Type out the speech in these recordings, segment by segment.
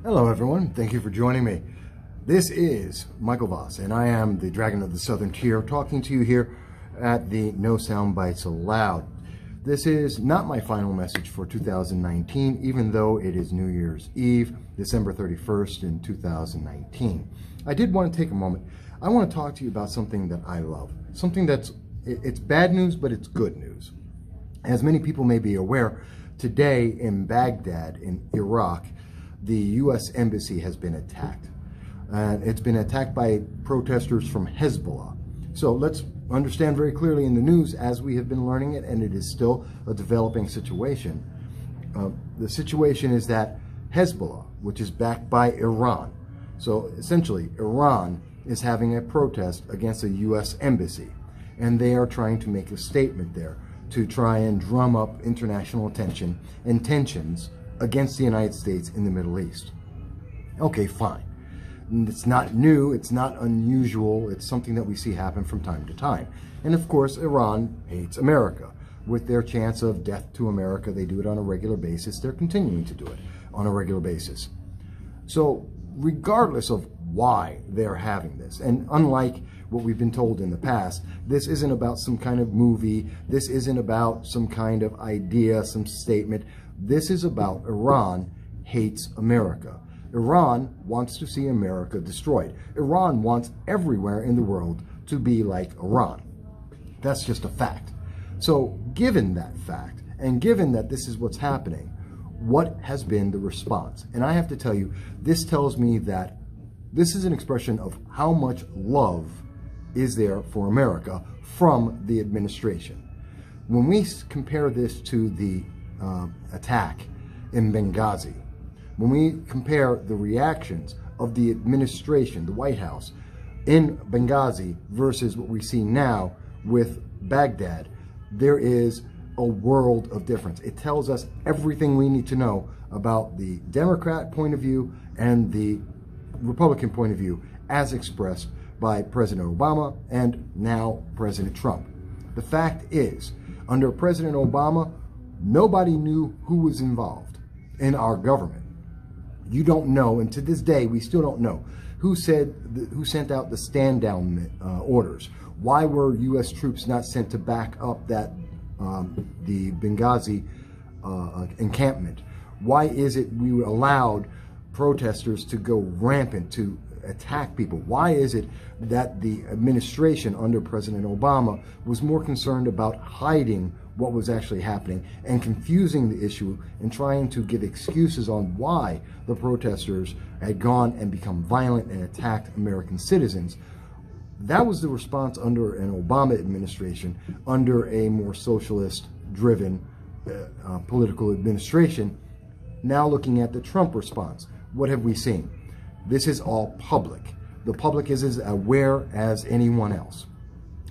Hello everyone, thank you for joining me. This is Michael Voss, and I am the Dragon of the Southern Tier, talking to you here at the No Soundbites Allowed. This is not my final message for 2019, even though it is New Year's Eve, December 31st in 2019. I did want to take a moment. I want to talk to you about something that I love. Something it's bad news, but it's good news. As many people may be aware, today in Baghdad, in Iraq, the U.S. Embassy has been attacked. And it's been attacked by protesters from Hezbollah. So let's understand very clearly in the news, as we have been learning it, and it is still a developing situation. The situation is that Hezbollah, which is backed by Iran, so essentially Iran is having a protest against a U.S. Embassy. And they are trying to make a statement there to try and drum up international attention and tensions against the United States in the Middle East. Okay, fine. It's not new, it's not unusual, it's something that we see happen from time to time. And of course, Iran hates America. With their chance of death to America, they do it on a regular basis. They're continuing to do it on a regular basis. So, regardless of why they're having this, and unlike what we've been told in the past, this isn't about some kind of movie, this isn't about some kind of idea, some statement. This is about Iran hates America. Iran wants to see America destroyed. Iran wants everywhere in the world to be like Iran. That's just a fact. So given that fact, and given that this is what's happening, what has been the response? And I have to tell you, this tells me that this is an expression of how much love is there for America from the administration. When we compare this to the attack in Benghazi, when we compare the reactions of the administration, the White House, in Benghazi versus what we see now with Baghdad, there is a world of difference. It tells us everything we need to know about the Democrat point of view and the Republican point of view as expressed by President Obama and now President Trump. The fact is, under President Obama, nobody knew who was involved in our government. You don't know, and to this day, we still don't know who sent out the stand-down orders. Why were U.S. troops not sent to back up the Benghazi encampment? Why is it we allowed protesters to go rampant, to attack people? Why is it that the administration under President Obama was more concerned about hiding what was actually happening and confusing the issue and trying to give excuses on why the protesters had gone and become violent and attacked American citizens? That was the response under an Obama administration, under a more socialist-driven political administration. Now looking at the Trump response, what have we seen? This is all public. The public is as aware as anyone else.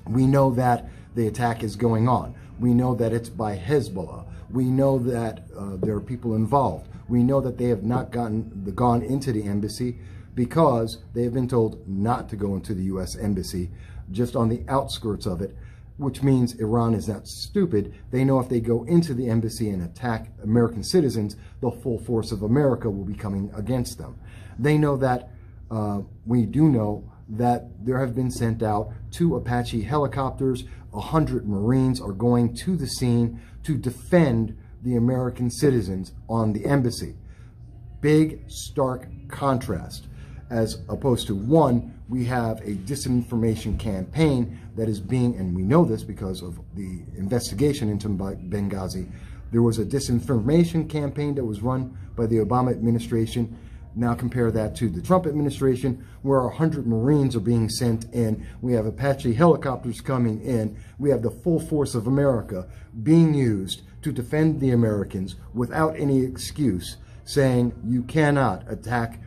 We know that the attack is going on. We know that it's by Hezbollah. We know that there are people involved. We know that they have not gone into the embassy because they have been told not to go into the U.S. embassy, just on the outskirts of it, which means Iran is not stupid. They know if they go into the embassy and attack American citizens, the full force of America will be coming against them. They know that, we do know that there have been sent out 2 Apache helicopters, 100 Marines are going to the scene to defend the American citizens on the embassy. Big, stark contrast. As opposed to one, we have a disinformation campaign that is being, and we know this because of the investigation into Benghazi, there was a disinformation campaign that was run by the Obama administration. Now compare that to the Trump administration, where 100 Marines are being sent in. We have Apache helicopters coming in. We have the full force of America being used to defend the Americans without any excuse, saying you cannot attack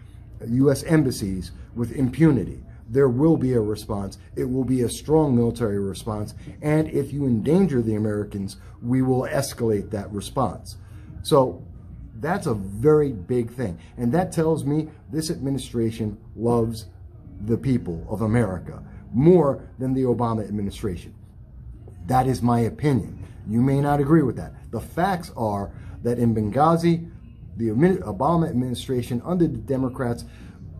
U.S. embassies with impunity. There will be a response. It will be a strong military response. And if you endanger the Americans, we will escalate that response. So that's a very big thing. And that tells me this administration loves the people of America more than the Obama administration. That is my opinion. You may not agree with that. The facts are that in Benghazi, the Obama administration under the Democrats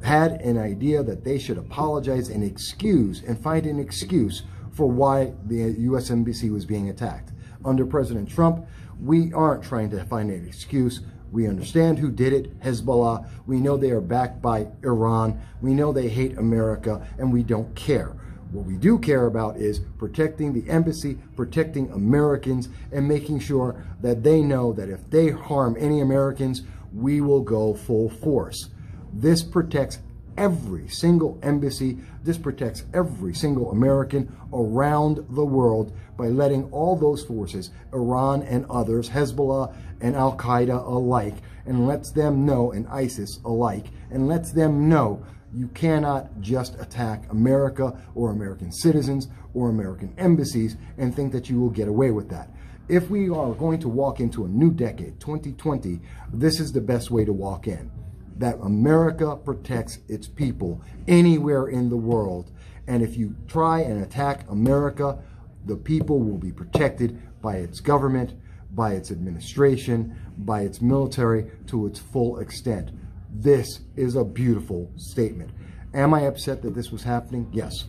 had an idea that they should apologize and excuse and find an excuse for why the U.S. embassy was being attacked. Under President Trump, we aren't trying to find an excuse. We understand who did it, Hezbollah. We know they are backed by Iran. We know they hate America, and we don't care. What we do care about is protecting the embassy, protecting Americans, and making sure that they know that if they harm any Americans, we will go full force. This protects every single embassy. This protects every single American around the world by letting all those forces, Iran and others, Hezbollah and Al-Qaeda alike, and lets them know, and ISIS alike, and lets them know you cannot just attack America or American citizens or American embassies and think that you will get away with that. If we are going to walk into a new decade, 2020, this is the best way to walk in. That America protects its people anywhere in the world. And if you try and attack America, the people will be protected by its government, by its administration, by its military to its full extent. This is a beautiful statement. Am I upset that this was happening? Yes.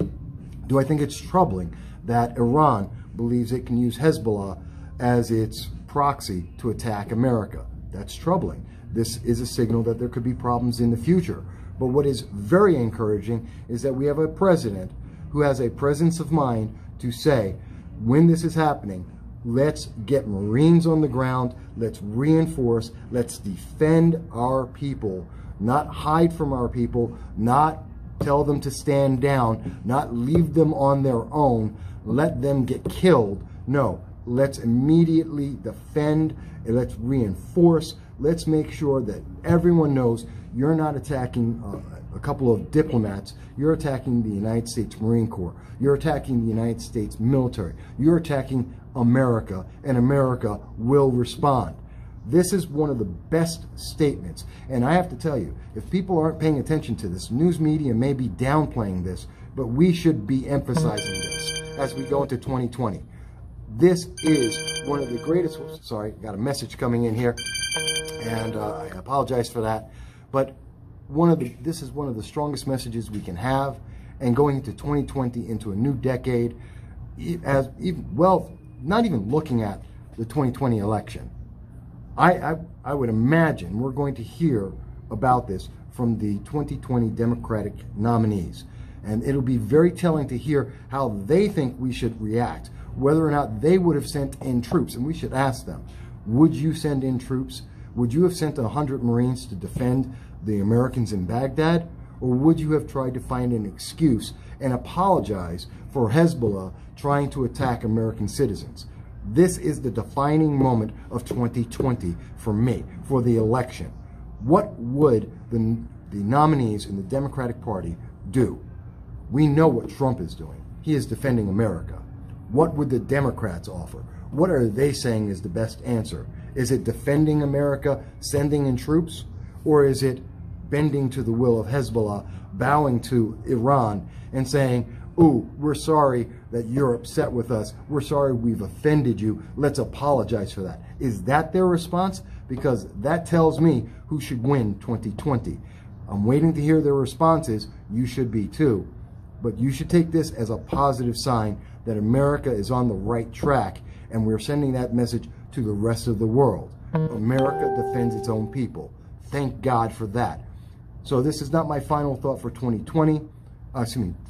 Do I think it's troubling that Iran believes it can use Hezbollah as its proxy to attack America? That's troubling. This is a signal that there could be problems in the future. But what is very encouraging is that we have a president who has a presence of mind to say, when this is happening, let's get Marines on the ground, let's reinforce, let's defend our people, not hide from our people, not tell them to stand down, not leave them on their own, let them get killed. No, let's immediately defend, and let's reinforce, let's make sure that everyone knows you're not attacking a couple of diplomats, you're attacking the United States Marine Corps, you're attacking the United States military, you're attacking America, and America will respond. This is one of the best statements. And I have to tell you, if people aren't paying attention to this, news media may be downplaying this, but we should be emphasizing this as we go into 2020. This is one of the greatest, sorry, got a message coming in here, and I apologize for that, but this is one of the strongest messages we can have, and going into 2020, into a new decade, not even looking at the 2020 election. I would imagine we're going to hear about this from the 2020 Democratic nominees. And it'll be very telling to hear how they think we should react, whether or not they would have sent in troops. And we should ask them, would you send in troops? Would you have sent 100 Marines to defend the Americans in Baghdad? Or would you have tried to find an excuse and apologize for Hezbollah trying to attack American citizens? This is the defining moment of 2020 for me, for the election. What would the nominees in the Democratic Party do? We know what Trump is doing. He is defending America. What would the Democrats offer? What are they saying is the best answer? Is it defending America, sending in troops? Or is it bending to the will of Hezbollah, bowing to Iran, and saying, ooh, we're sorry that you're upset with us. We're sorry we've offended you. Let's apologize for that. Is that their response? Because that tells me who should win 2020. I'm waiting to hear their responses. You should be too. But you should take this as a positive sign that America is on the right track, and we're sending that message to the rest of the world. America defends its own people. Thank God for that. So this is not my final thought for 2020.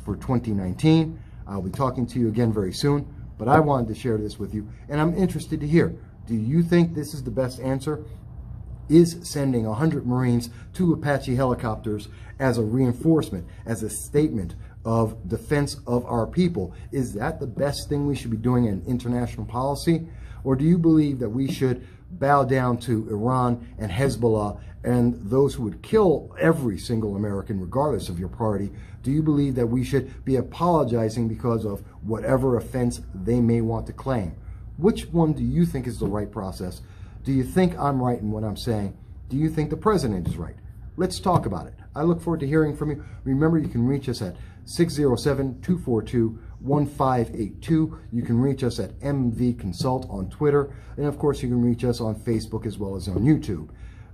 For 2019. I'll be talking to you again very soon, but I wanted to share this with you, and I'm interested to hear, do you think this is the best answer? Is sending 100 Marines to Apache helicopters as a reinforcement, as a statement of defense of our people, is that the best thing we should be doing in international policy? Or do you believe that we should bow down to Iran and Hezbollah and those who would kill every single American, regardless of your party? Do you believe that we should be apologizing because of whatever offense they may want to claim? Which one do you think is the right process? Do you think I'm right in what I'm saying? Do you think the president is right? Let's talk about it. I look forward to hearing from you. Remember, you can reach us at 607-242-1582. You can reach us at MV Consult on Twitter. And of course, you can reach us on Facebook as well as on YouTube.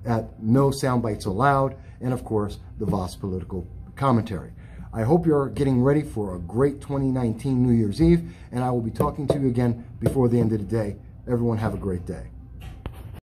at No Soundbites Allowed, and of course, the Voss Political Commentary. I hope you're getting ready for a great 2019 New Year's Eve, and I will be talking to you again before the end of the day. Everyone have a great day.